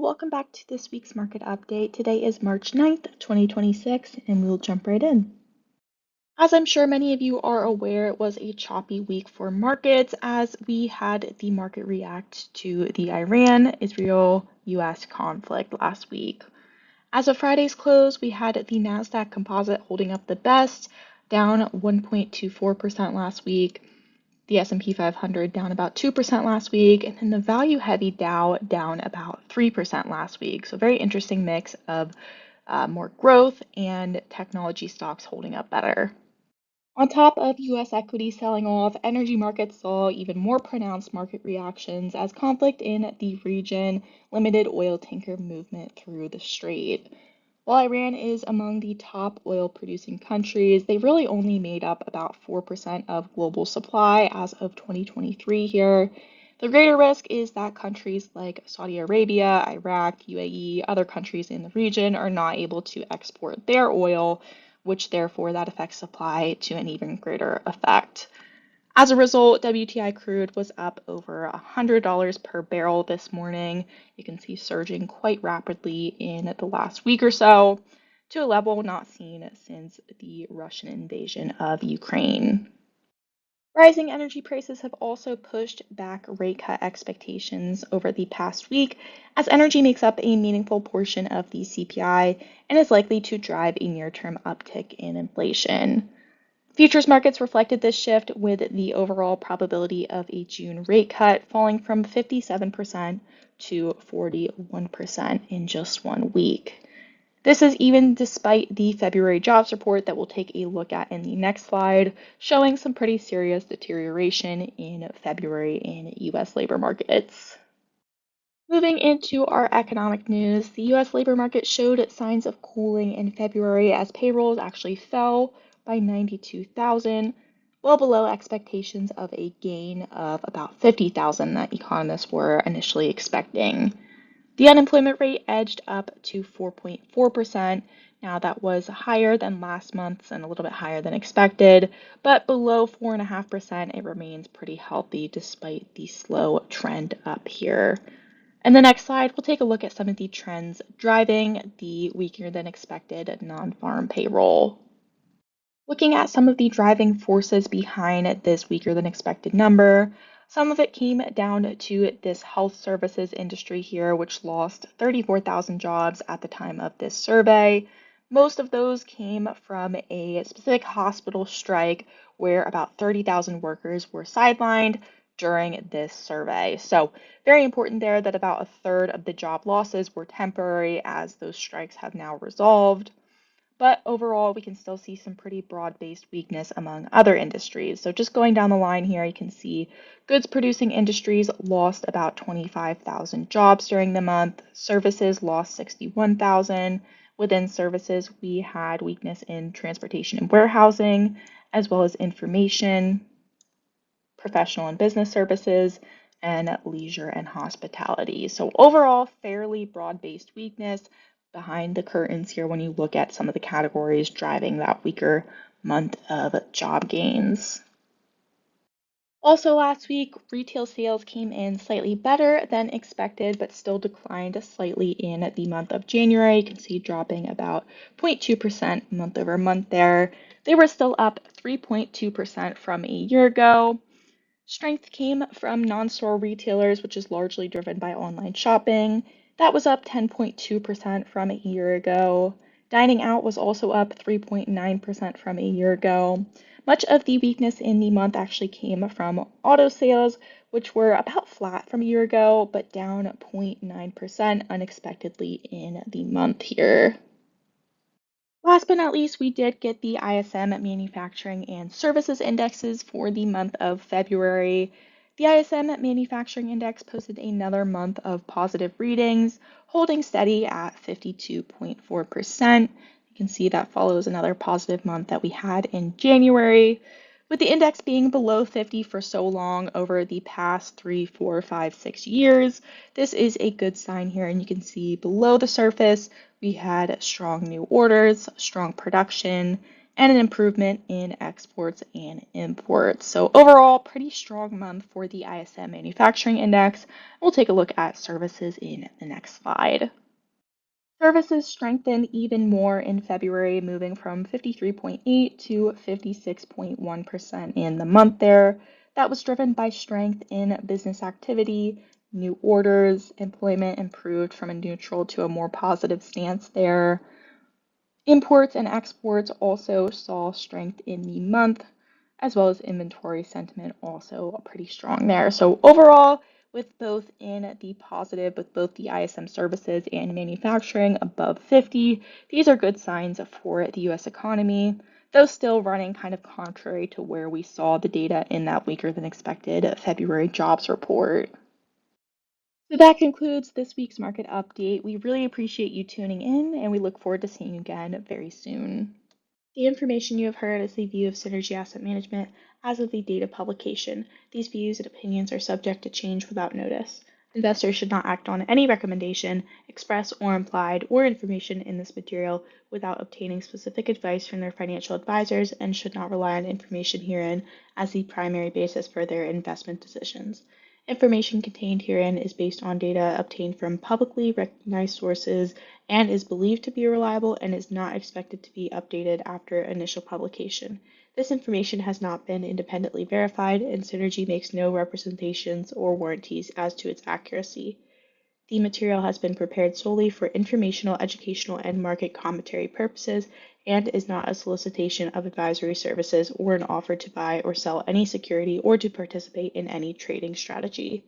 welcome back to this week's market update. Today is March 9th, 2026, and we'll jump right in. As I'm sure many of you are aware, it was a choppy week for markets as we had the market react to the Iran-Israel-US conflict last week. As of Friday's close, we had the Nasdaq Composite holding up the best, down 1.24% last week. The S&P 500 down about 2% last week, and then the value-heavy Dow down about 3% last week. So very interesting mix of more growth and technology stocks holding up better. On top of U.S. equities selling off, energy markets saw even more pronounced market reactions as conflict in the region limited oil tanker movement through the strait. While Iran is among the top oil producing countries, they really only made up about 4% of global supply as of 2023 here. The greater risk is that countries like Saudi Arabia, Iraq, UAE, other countries in the region are not able to export their oil, which therefore that affects supply to an even greater effect. As a result, WTI crude was up over $100 per barrel this morning. You can see surging quite rapidly in the last week or so to a level not seen since the Russian invasion of Ukraine. Rising energy prices have also pushed back rate cut expectations over the past week, as energy makes up a meaningful portion of the CPI and is likely to drive a near-term uptick in inflation. Futures markets reflected this shift with the overall probability of a June rate cut falling from 57% to 41% in just 1 week. This is even despite the February jobs report that we'll take a look at in the next slide, showing some pretty serious deterioration in February in U.S. labor markets. Moving into our economic news, the U.S. labor market showed signs of cooling in February as payrolls actually fell by 92,000, well below expectations of a gain of about 50,000 that economists were initially expecting. The unemployment rate edged up to 4.4%. Now that was higher than last month's and a little bit higher than expected, but below 4.5%, it remains pretty healthy despite the slow trend up here. In the next slide, we'll take a look at some of the trends driving the weaker than expected non-farm payroll. Looking at some of the driving forces behind this weaker than expected number, some of it came down to this health services industry here, which lost 34,000 jobs at the time of this survey. Most of those came from a specific hospital strike where about 30,000 workers were sidelined during this survey. So very important there that about a third of the job losses were temporary as those strikes have now resolved. But overall, we can still see some pretty broad-based weakness among other industries. So just going down the line here, you can see goods producing industries lost about 25,000 jobs during the month. Services lost 61,000. Within services, we had weakness in transportation and warehousing, as well as information, professional and business services, and leisure and hospitality. So overall, fairly broad-based weakness behind the curtains here when you look at some of the categories driving that weaker month of job gains. Also last week, retail sales came in slightly better than expected, but still declined slightly in the month of January. You can see dropping about 0.2% month over month there. They were still up 3.2% from a year ago. Strength came from non-store retailers, which is largely driven by online shopping. That was up 10.2% from a year ago. Dining out was also up 3.9% from a year ago. Much of the weakness in the month actually came from auto sales, which were about flat from a year ago, but down 0.9% unexpectedly in the month here. Last but not least, we did get the ISM Manufacturing and Services Indexes for the month of February. The ISM Manufacturing Index posted another month of positive readings, holding steady at 52.4%. You can see that follows another positive month that we had in January. With the index being below 50 for so long over the past 3, 4, 5, 6 years, this is a good sign here. And you can see below the surface, we had strong new orders, strong production, and an improvement in exports and imports. So overall, pretty strong month for the ISM Manufacturing Index. We'll take a look at services in the next slide. Services strengthened even more in February, moving from 53.8 to 56.1% in the month there. That was driven by strength in business activity, new orders, employment improved from a neutral to a more positive stance there. Imports and exports also saw strength in the month, as well as inventory sentiment also pretty strong there. So overall, with both in the positive, with both the ISM services and manufacturing above 50, these are good signs for the US economy, though still running kind of contrary to where we saw the data in that weaker than expected February jobs report. So that concludes this week's market update. We really appreciate you tuning in, and we look forward to seeing you again very soon. The information you have heard is the view of Synergy Asset Management as of the date of publication. These views and opinions are subject to change without notice. Investors should not act on any recommendation, express or implied, or information in this material without obtaining specific advice from their financial advisors and should not rely on information herein as the primary basis for their investment decisions. Information contained herein is based on data obtained from publicly recognized sources and is believed to be reliable and is not expected to be updated after initial publication. This information has not been independently verified, and Synergy makes no representations or warranties as to its accuracy. The material has been prepared solely for informational, educational, and market commentary purposes and is not a solicitation of advisory services or an offer to buy or sell any security or to participate in any trading strategy.